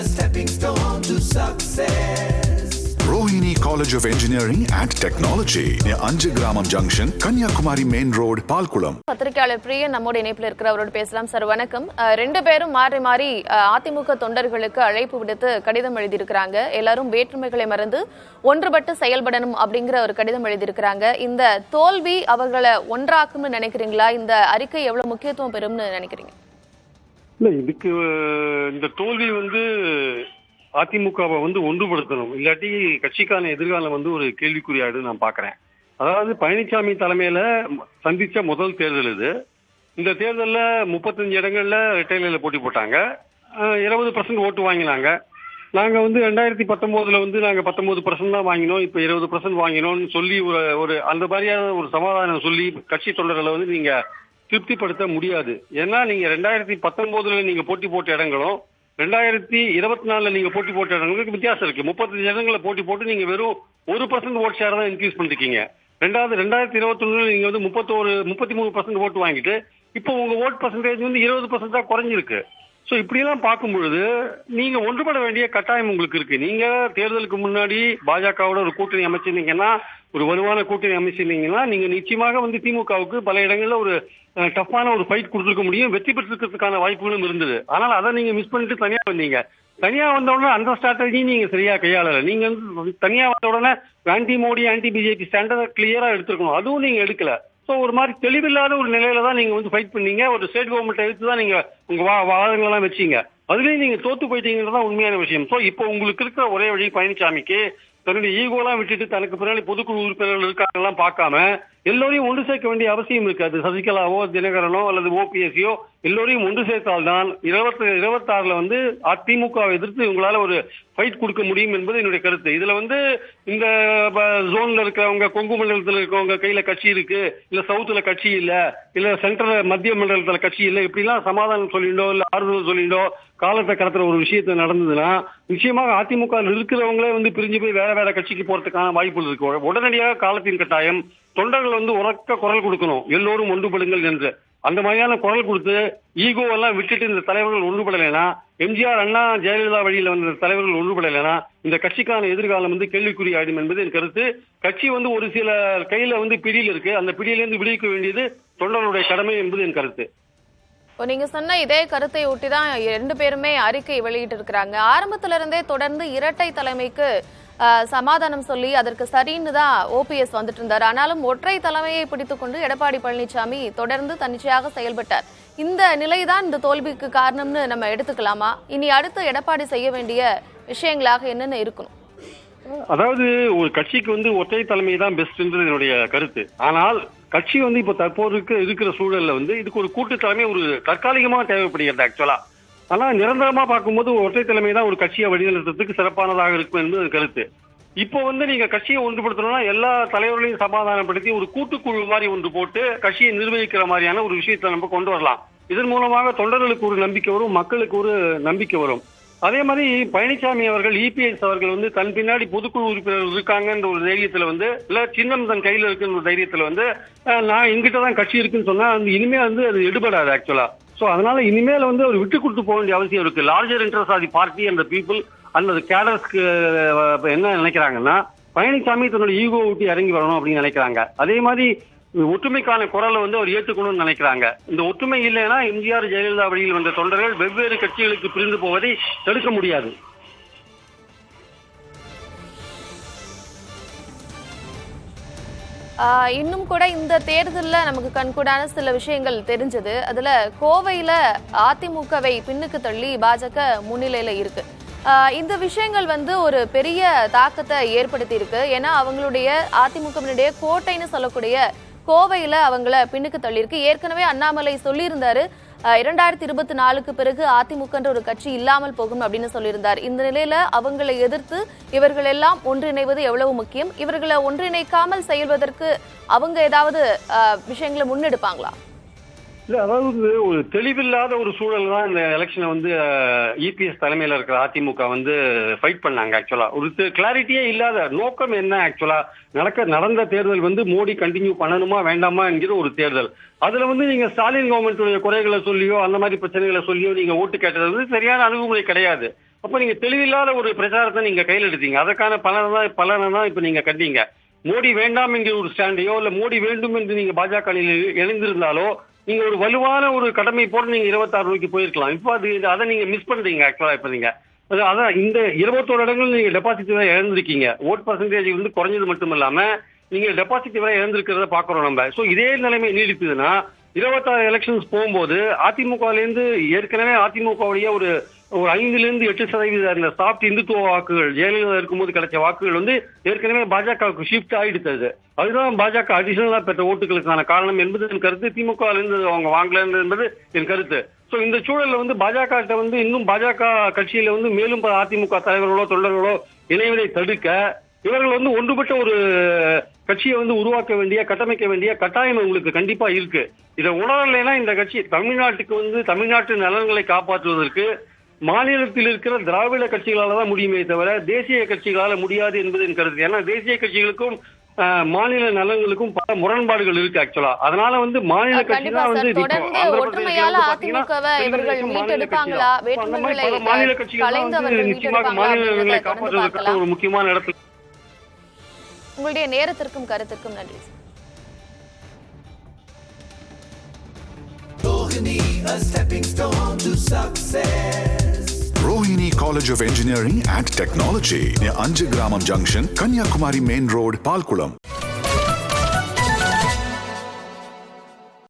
stepping stone to success. Rohini College of Engineering and Technology near Anjagramam Junction, Kanyakumari Main Road, Palkulam. பத்திரிகையாளர் பிரியன் நம்மோட இணைப்பில் இருக்கிறவரோடு பேசலாம். Sir வணக்கம். ரெண்டு பேரும் மாறி மாறி அதிமுக தொண்டர்களுக்கு அழைப்பு விடுத்து கடிதம் எழுதியிருக்கிறாங்க. எல்லாரும் வேற்றுமைகளை மறந்து ஒன்றுபட்டு செயல்படணும் அப்படிங்கிற ஒரு கடிதம் எழுதியிருக்கிறாங்க. இந்த தோல்வி அவர்களை ஒன்றாக்கும்னு நினைக்கிறீங்களா? இந்த அறிக்கை எவ்வளவு முக்கியத்துவம் பெறும்னு நினைக்கிறீங்க? இல்ல, இதுக்கு இந்த தோல்வி அதிமுகவை ஒன்றுபடுத்தணும், இல்லாட்டி கட்சிக்கான எதிர்காலம் ஒரு கேள்விக்குறியாடு நான் பாக்குறேன். அதாவது பழனிசாமி தலைமையில சந்திச்ச முதல் தேர்தல் இது. இந்த தேர்தலில் 35 இடங்கள்ல ரெட்டையில போட்டி போட்டாங்க. 20% ஓட்டு வாங்கினாங்க. நாங்க 2019 நாங்க 19% தான் வாங்கினோம், இப்ப 20% வாங்கினோம்னு சொல்லி ஒரு அந்த மாதிரியான ஒரு சமாதானம் சொல்லி கட்சி தொண்டர்களை நீங்க திருப்திப்படுத்த முடியாது. ஏன்னா நீங்க 2019 நீங்க போட்டி போட்ட இடங்களும் 2024 நீங்க போட்டி போட்ட இடங்களுக்கு வித்தியாசம் இருக்கு. 35 இடங்களை போட்டி போட்டு நீங்க வெறும் 1% ஓட் ஷேர் தான் இன்க்ரீஸ் பண்ணிருக்கீங்க. 2021 நீங்க 33% ஓட்டு வாங்கிட்டு இப்போ உங்க ஓட் பர்சன்டேஜ் 20% தான் குறைஞ்சிருக்கு. ஸோ இப்படியெல்லாம் பார்க்கும் பொழுது நீங்க ஒன்றுபட வேண்டிய கட்டாயம் உங்களுக்கு இருக்கு. நீங்க தேர்தலுக்கு முன்னாடி பாஜகவோட ஒரு கூட்டணி அமைச்சிருந்தீங்கன்னா, ஒரு வலுவான கூட்டணி அமைச்சிருந்தீங்கன்னா, நீங்க நிச்சயமாக திமுகவுக்கு பல இடங்கள்ல ஒரு டஃப்பான ஒரு ஃபைட் கொடுத்துருக்க முடியும், வெற்றி பெற்றிருக்கிறதுக்கான வாய்ப்புகளும் இருந்தது. ஆனால் அதை நீங்க மிஸ் பண்ணிட்டு தனியா வந்தீங்க. தனியா வந்த உடனே அந்த ஸ்ட்ராட்டஜி நீங்க சரியா கையாளல. நீங்க தனியா வந்த உடனே anti Modi anti BJP standard கிளியரா எடுத்துருக்கணும், அதுவும் நீங்க எடுக்கல. ஸோ ஒரு மாதிரி தெளிவில்லாத ஒரு நிலையில தான் நீங்க ஃபைட் பண்ணீங்க. ஒரு ஸ்டேட் கவர்மெண்ட் எடுத்து தான் நீங்க உங்க வாதங்களெல்லாம் வச்சீங்க. அதுலயும் நீங்க தோத்து போயிட்டீங்கன்றதான் உண்மையான விஷயம். ஸோ இப்போ உங்களுக்கு இருக்கிற ஒரே வழி, பழனிசாமிக்கு தன்னுடைய ஈகோலாம் விட்டுட்டு தனக்கு பின்னாடி பொதுக்குழு உறுப்பினர்கள் இருக்காங்கலாம் பார்க்காம எல்லோரையும் ஒன்று சேர்க்க வேண்டிய அவசியம் இருக்காது. சசிகலாவோ தினகரனோ அல்லது ஓபிஎஸ்சியோ எல்லோரையும் ஒன்று சேர்த்தால்தான் 26ல அதிமுகவை எதிர்த்து உங்களால ஒரு ஃபைட் கொடுக்க முடியும் என்பது என்னுடைய கருத்து. இதுல இந்த ஜோன்ல இருக்கிறவங்க, கொங்கு மண்டலத்தில் இருக்கிறவங்க கையில கட்சி இருக்கு, இல்ல சவுத்துல கட்சி இல்ல சென்ட்ரல் மத்திய மண்டலத்துல கட்சி இல்ல, இப்படிலாம் சமாதானம் சொல்லிண்டோ இல்ல ஆறுதல் சொல்லிண்டோ காலத்தை கடத்துற ஒரு விஷயத்த நடந்ததுன்னா நிச்சயமாக அதிமுக இருக்கிறவங்களே பிரிஞ்சு போய் வேற வேற கட்சிக்கு போறதுக்கான வாய்ப்புகள் இருக்கு. உடனடியாக காலத்தின் கட்டாயம் தொண்டர்கள் உரக்க குரல் கொடுக்கணும், எல்லோரும் ஒன்றுபடுங்கள் என்று. அந்த மாதிரியான குரல் கொடுத்து ஈகோ எல்லாம் விட்டுட்டு இந்த தலைவர்கள் ஒன்றுபடலைன்னா, எம்ஜிஆர் அண்ணா ஜெயலலிதா வழியில் வந்த தலைவர்கள் ஒன்றுபடலைன்னா இந்த கட்சிக்கான எதிர்காலம் கேள்விக்குறி ஆயிடும் என்பது என் கருத்து. கட்சி ஒரு சில கையில பிடியில் இருக்கு, அந்த பிடியிலிருந்து விடுவிக்க வேண்டியது தொண்டர்களுடைய கடமை என்பது என் கருத்து. நீங்க சொன்ன இதே கருத்தை ஒட்டிதான் ரெண்டு பேருமே அறிக்கை வெளியிட்டு இருக்கிறாங்க. ஆரம்பத்தில இருந்தே தொடர்ந்து இரட்டை தலைமைக்கு சமாதானம் சொல்லி அதற்கு சரின்னு தான் ஓபிஎஸ் வந்துட்டு இருந்தார். ஆனாலும் ஒற்றை தலைமையை பிடித்துக் கொண்டு எடப்பாடி பழனிசாமி தொடர்ந்து தன்னிச்சையாக செயல்பட்டார். இந்த நிலைதான் இந்த தோல்விக்கு காரணம்னு நம்ம எடுத்துக்கலாமா? இனி அடுத்து எடப்பாடி செய்ய வேண்டிய விஷயங்களாக என்னென்ன இருக்கணும்? அதாவது ஒரு கட்சிக்கு ஒற்றை தலைமை தான் பெஸ்ட்ன்றது என்னுடைய கருத்து. ஆனால் கட்சி இப்ப தற்போது இருக்கிற சூழல்ல இதுக்கு ஒரு கூட்டு தலைமை ஒரு தற்காலிகமா தேவைப்படுகிறது ஆக்சுவலா. ஆனா நிரந்தரமா பார்க்கும்போது ஒற்றை தலைமை தான் ஒரு கட்சியை வழிநடத்துறதுக்கு சிறப்பானதாக இருக்கும் என்பது கருத்து. இப்போ நீங்க கட்சியை ஒன்றுபடுத்தணும்னா எல்லா தலைவர்களையும் சமாதானப்படுத்தி ஒரு கூட்டுக்குழு மாதிரி ஒன்று போட்டு கட்சியை நிர்வகிக்கிற மாதிரியான ஒரு விஷயத்தை நம்ம கொண்டு வரலாம். இதன் மூலமாக தொண்டர்களுக்கு ஒரு நம்பிக்கை வரும், மக்களுக்கு ஒரு நம்பிக்கை வரும். அதே மாதிரி பழனிசாமி அவர்கள், இபிஎஸ் அவர்கள் தன் பின்னாடி பொதுக்குழு உறுப்பினர்கள் இருக்காங்கன்ற ஒரு தைரியத்துல இல்ல சின்னம் தன் கையில இருக்குன்ற தைரியத்துல நான் எங்கிட்டதான் கட்சி இருக்குன்னு சொன்னா இனிமே அது எடுபடாது ஆக்சுவலா. சோ அதனால இனிமேல் அவர் விட்டு கொடுத்து போக வேண்டிய அவசியம் இருக்கு. Larger interest of the party and the people அல்லது கேடர்ஸ்க்கு என்ன நினைக்கிறாங்கன்னா, பழனிசாமி தன்னுடைய ஈகோ விட்டு இறங்கி வரணும் அப்படின்னு நினைக்கிறாங்க. அதே மாதிரி ஒற்றுமைக்கான குரலை அவர் ஏற்றுக்கணும்னு நினைக்கிறாங்க. இந்த ஒற்றுமை இல்லைன்னா எம்ஜிஆர் ஜெயலலிதா வழியில் வந்த தொண்டர்கள் வெவ்வேறு கட்சிகளுக்கு பிரிந்து போவதை தடுக்க முடியாது. இன்னும் கூட இந்த தேர்தலில் நமக்கு கண்கூடான சில விஷயங்கள் தெரிஞ்சது. அதுல கோவையில அதிமுகவை பின்னுக்கு தள்ளி பாஜக முன்னிலையில இருக்கு. இந்த விஷயங்கள் ஒரு பெரிய தாக்கத்தை ஏற்படுத்தி இருக்கு. ஏன்னா அவங்களுடைய அதிமுகவினுடைய கோட்டைன்னு சொல்லக்கூடிய கோவையில அவங்கள பின்னுக்கு தள்ளியிருக்கு. ஏற்கனவே அண்ணாமலை சொல்லியிருந்தாரு, 2024க்கு பிறகு அதிமுக ஒரு கட்சி இல்லாமல் போகும் அப்படின்னு சொல்லியிருந்தார். இந்த நிலையில அவங்களை எதிர்த்து இவர்கள் எல்லாம் ஒன்றிணைவது எவ்வளவு முக்கியம்? இவர்களை ஒன்றிணைக்காமல் செயல்வதற்கு அவங்க ஏதாவது விஷயங்களை முன்னெடுப்பாங்களா? இல்ல, அதாவது ஒரு தெளிவில்லாத ஒரு சூழல் தான் இந்த எலெக்ஷனை இபிஎஸ் தலைமையில இருக்கிற அதிமுக ஃபைட் பண்ணாங்க. ஆக்சுவலா ஒரு கிளாரிட்டியே இல்லாத நோக்கம் என்ன? ஆக்சுவலா நடந்த தேர்தல் மோடி கண்டினியூ பண்ணணுமா வேண்டாமா என்கிற ஒரு தேர்தல். அதுல நீங்க ஸ்டாலின் கவர்மெண்ட்டுடைய குறைகளை சொல்லியோ அந்த மாதிரி பிரச்சனைகளை சொல்லியோ நீங்க ஓட்டு கேட்டது சரியான அணுகுமுறை கிடையாது. அப்ப நீங்க தெளிவில்லாத ஒரு பிரச்சாரத்தை நீங்க கையில் எடுத்தீங்க. அதற்கான பலனை தான் இப்ப நீங்க கண்டீங்க. மோடி வேண்டாம் என்கிற ஒரு ஸ்டாண்டையோ இல்ல மோடி வேண்டும் என்று நீங்க பாஜக எழுந்திருந்தாலோ நீங்க ஒரு வலுவான ஒரு கடமை போட நீங்க 26 ரூபாய்க்கு போயிருக்கலாம். இப்போ அதை நீங்க மிஸ் பண்றீங்க. ஆக்சுவலா இப்ப நீங்க அதான் இந்த 21 இடங்கள் நீங்க டெபாசிட் வரை இழந்திருக்கீங்க. ஓட் பர்சன்டேஜ் வந்து குறைஞ்சது மட்டும் இல்லாம நீங்க டெபாசிட் வரை இழந்திருக்கிறத பாக்குறோம் நம்ம. சோ இதே நிலைமை நீடிப்புதுன்னா 26 எலெக்ஷன்ஸ் போகும்போது அதிமுகலேருந்து ஏற்கனவே அதிமுகவுடைய ஒரு 5-8% அந்த சாஃப்ட் இந்துத்துவ வாக்குகள் ஜெயலலிதா இருக்கும்போது கிடைச்ச வாக்குகள் வந்து ஏற்கனவே பாஜகவுக்கு ஷிஃப்ட் ஆயிடுத்தது. அதுதான் பாஜக அடிஷனலா பெற்ற ஓட்டுகளுக்கான காரணம் என்பது என் கருத்து. திமுக அவங்க வாங்கல என்பது என் கருத்து. சோ இந்த சூழல்ல வந்து பாஜக வந்து இன்னும் பாஜக கட்சியில வந்து மேலும் அதிமுக தலைவர்களோ தொண்டர்களோ இணைவதை தடுக்க இவர்கள் வந்து ஒன்றுபட்ட ஒரு கட்சியை வந்து உருவாக்க வேண்டிய கட்டமைக்க வேண்டிய கட்டாயம் உங்களுக்கு கண்டிப்பா இருக்கு. இதை உணரலைன்னா இந்த கட்சி தமிழ்நாட்டுக்கு வந்து தமிழ்நாட்டு நலன்களை காப்பாற்றுவதற்கு மாநிலத்தில் இருக்கிற திராவிட கட்சிகளால தான் முடியுமே தவிர தேசிய கட்சிகளால முடியாது என்பது என் கருத்து. ஏன்னா தேசிய கட்சிகளுக்கும் மாநில நலன்களுக்கும் பல முரண்பாடுகள் இருக்கு ஆக்சுவலா. அதனால வந்து மாநில கட்சி தான் வந்து மாநில கட்சிகள் வந்து நிச்சயமாக மாநில நலன்களை காப்பாற்றுவதற்கான ஒரு முக்கியமான இடத்துல. உங்களுடைய நேரத்திற்கும் கருத்திற்கும் நன்றி. Rohini, a stepping stone to success. Rohini College of Engineering and Technology near Anjagramam Junction, Kanyakumari Main Road, Palkulam.